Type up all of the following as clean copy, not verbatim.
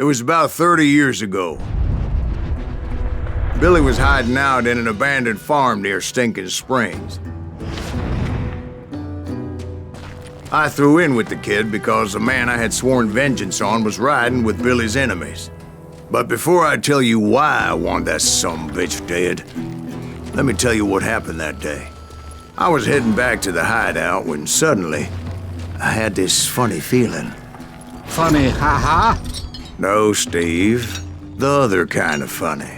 It was about 30 years ago. Billy was hiding out in an abandoned farm near Stinking Springs. I threw in with the kid because the man I had sworn vengeance on was riding with Billy's enemies. But before I tell you why I want that sumbitch dead, let me tell you what happened that day. I was heading back to the hideout when suddenly I had this funny feeling. Funny, haha? No, Steve. The other kind of funny.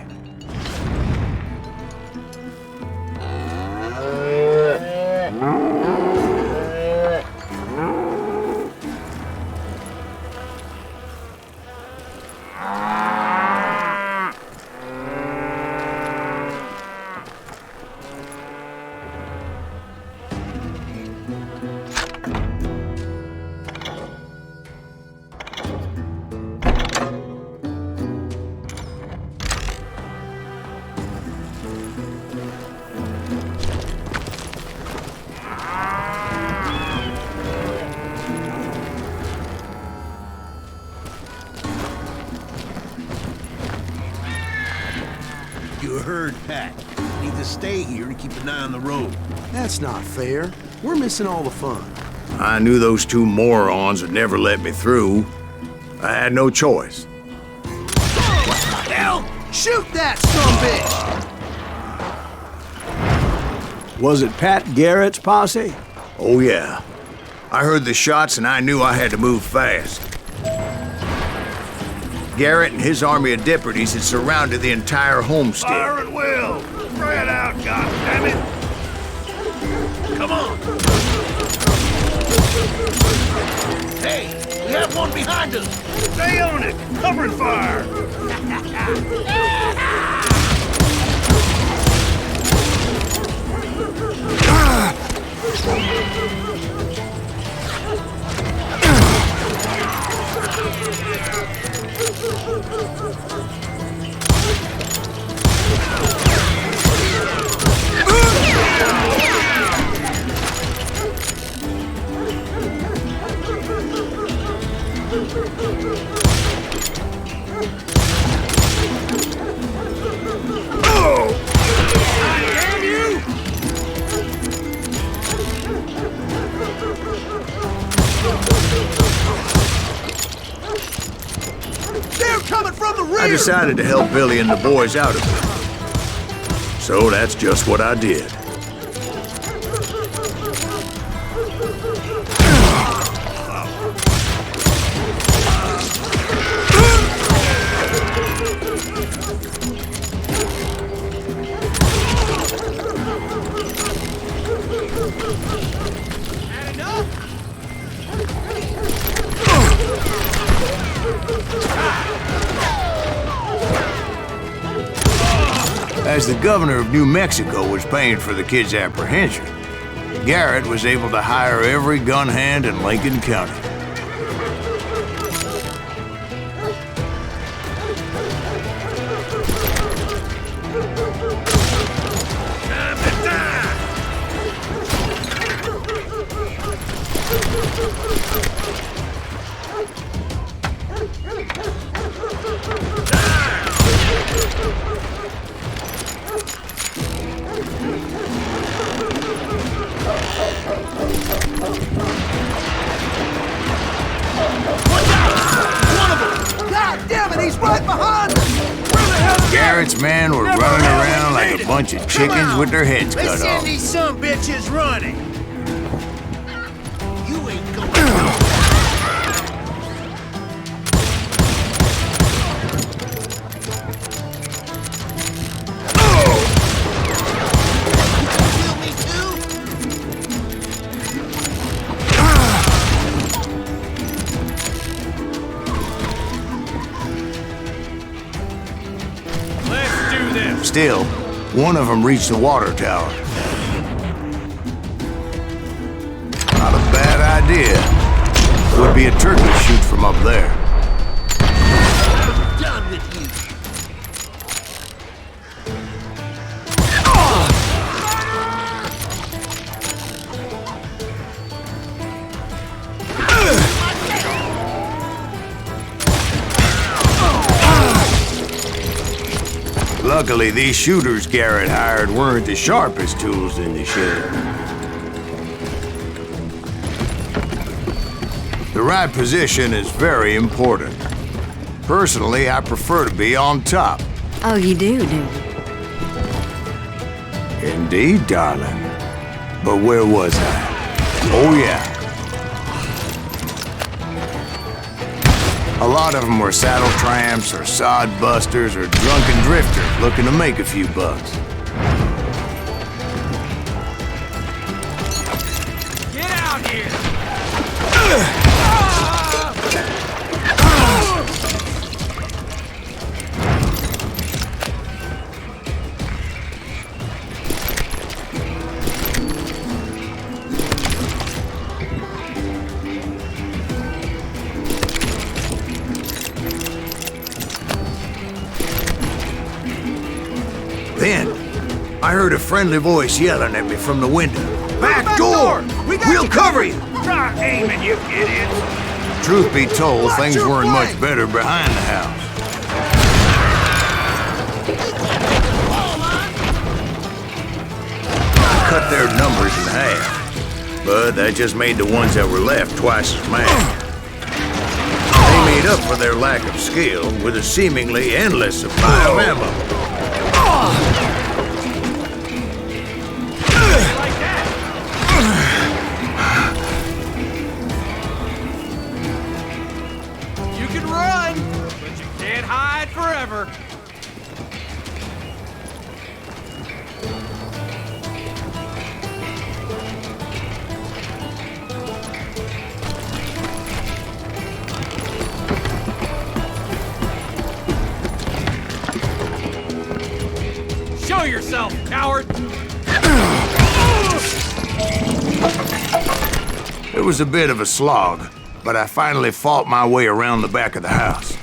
You heard Pat. Need to stay here and keep an eye on the road. That's not fair. We're missing all the fun. I knew those two morons would never let me through. I had no choice. What the hell? Shoot that sumbitch! Was it Pat Garrett's posse? Oh yeah. I heard the shots and I knew I had to move fast. Garrett and his army of deputies had surrounded the entire homestead. Fire at will! Spread out, goddammit! Come on! Hey, we have one behind us! Stay on it! Cover and fire! I decided to help Billy and the boys out of it. So that's just what I did. As the governor of New Mexico was paying for the kid's apprehension, Garrett was able to hire every gun hand in Lincoln County. Garrett's men were running around like a bunch of chickens with their heads cut off. Let's send these sumbitches running! You ain't going Kill me too? Still, one of them reached the water tower. Not a bad idea. Would be a turkey shoot from up there. I'm done with you. Luckily, these shooters Garrett hired weren't the sharpest tools in the shed. The right position is very important. Personally, I prefer to be on top. Oh, you do you? Indeed, darling. But where was I? Oh, yeah. A lot of them were saddle tramps or sod busters or drunken drifters looking to make a few bucks. Get out here! Then, I heard a friendly voice yelling at me from the window. Back door! We'll cover you! Stop aiming, you idiots! Truth be told, things weren't much better behind the house. I cut their numbers in half, but that just made the ones that were left twice as mad. They made up for their lack of skill with a seemingly endless supply of ammo. You can run, but you can't hide forever. Show yourself, coward! It was a bit of a slog, but I finally fought my way around the back of the house.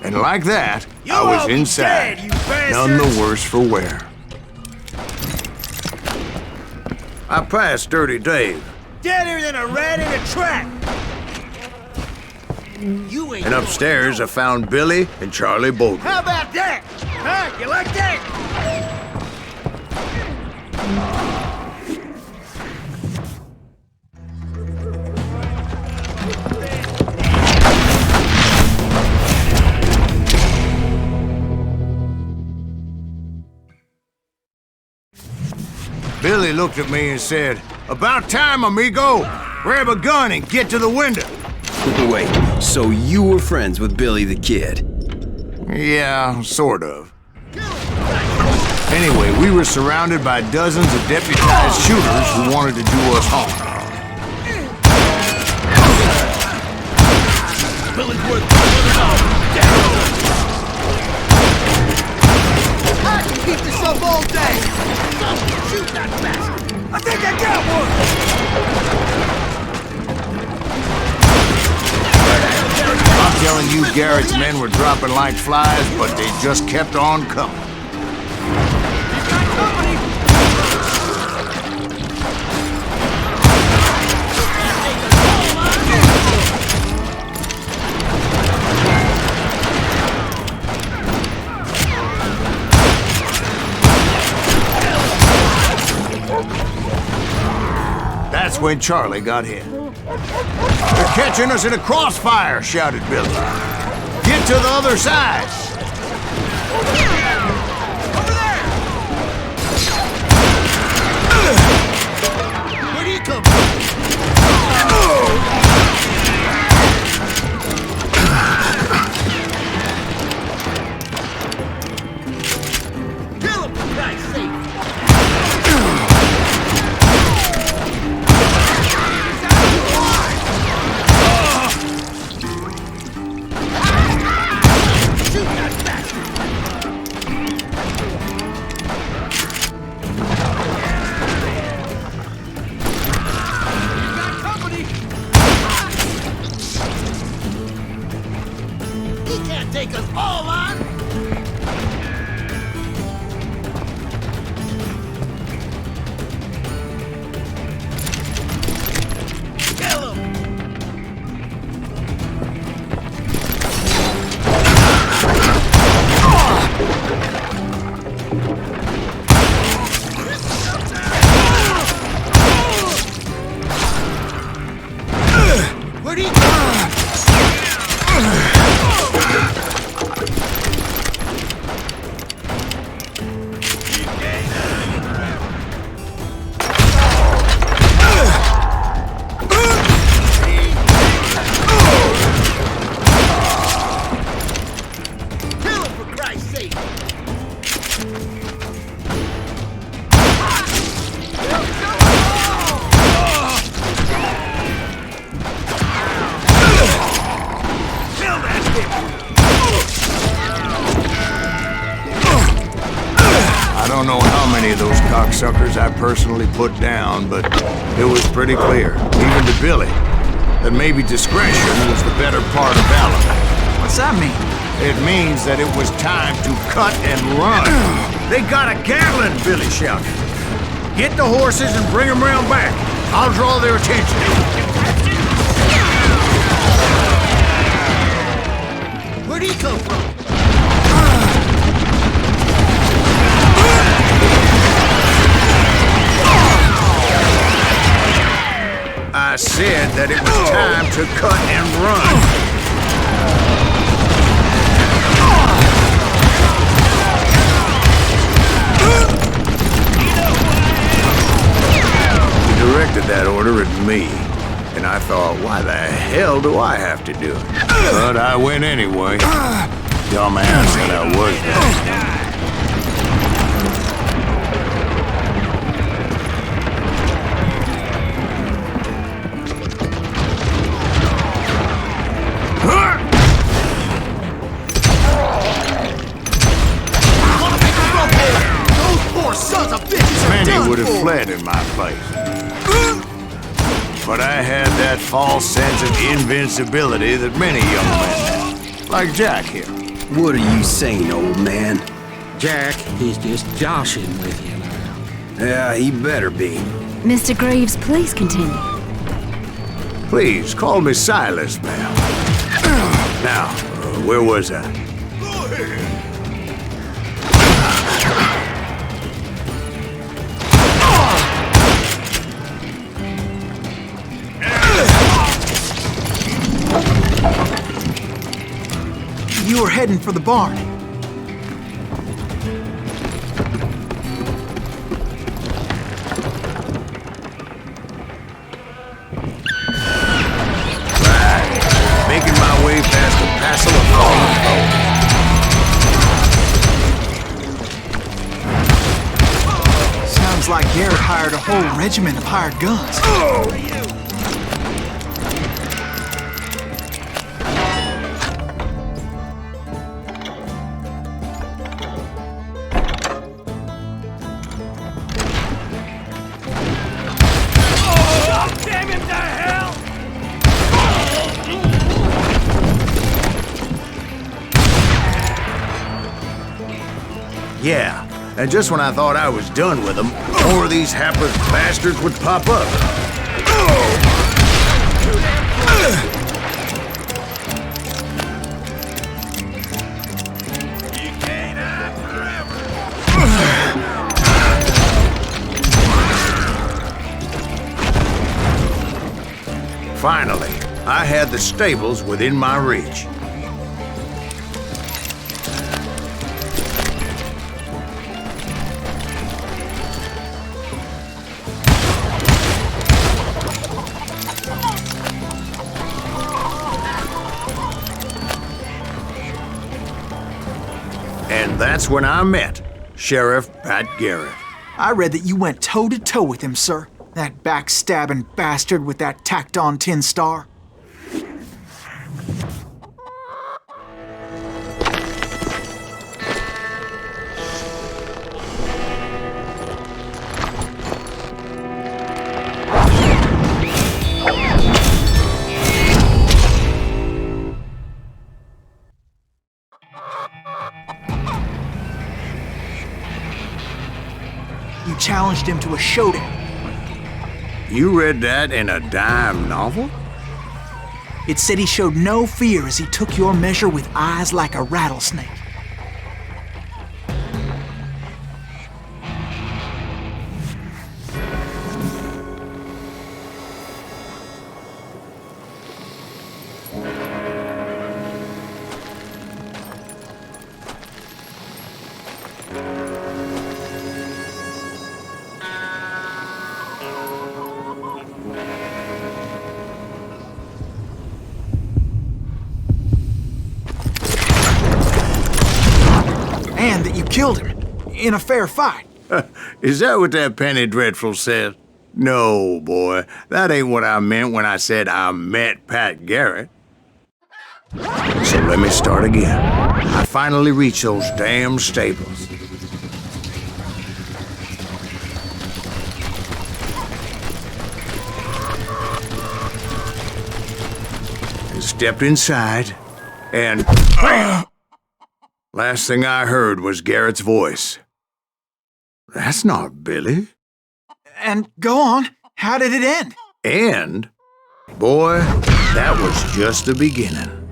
And like that, I was inside, none the worse for wear. I passed Dirty Dave, Deader than a rat in a trap! You ain't... and upstairs I found Billy and Charlie Bolton. How about that? Huh? You like that? Billy looked at me and said, "About time, amigo! Grab a gun and get to the window." Wait, so you were friends with Billy the Kid? Yeah, sort of. Anyway, we were surrounded by dozens of deputized shooters who wanted to do us harm. Billy's worth I can keep this up all day! Shoot that bastard! I think I got one! I'm telling you, Garrett's men were dropping like flies, but they just kept on coming. That's when Charlie got hit. "They're catching us in a crossfire!" shouted Billy. "Get to the other side!" Over there! Where do you come from? Kill him, for Christ's sake! Take us all on? cocksuckers I personally put down, but it was pretty clear, even to Billy, that maybe discretion was the better part of valor. What's that mean? It means that it was time to cut and run. They got a Gatling, Billy shouted. Get the horses and bring them round back. I'll draw their attention. Where'd he come from? I said that it was time to cut and run. He directed that order at me, and I thought, why the hell do I have to do it? But I went anyway. Dumbass that I was there. Many would have fled in my place. But I had that false sense of invincibility that many young men have. Like Jack here. What are you saying, old man? Jack, he's just joshing with you now. Yeah, he better be. Mr. Graves, please continue. Please, call me Silas, ma'am. Now, where was I? You were heading for the barn. Making my way past a passel of fallen foes. Sounds like Garrett hired a whole regiment of hired guns. Yeah, and just when I thought I was done with them, more of these hapless bastards would pop up. You can't hide forever. Finally, I had the stables within my reach. And that's when I met Sheriff Pat Garrett. I read that you went toe-to-toe with him, sir. That backstabbing bastard with that tacked-on tin star. You challenged him to a showdown. You read that in a dime novel? It said he showed no fear as he took your measure with eyes like a rattlesnake. And that you killed him in a fair fight. Is that what that penny dreadful says? No, boy. That ain't what I meant when I said I met Pat Garrett. So let me start again. I finally reached those damn stables. stepped inside, and last thing I heard was Garrett's voice. That's not Billy. And go on. How did it end? And, boy, that was just the beginning.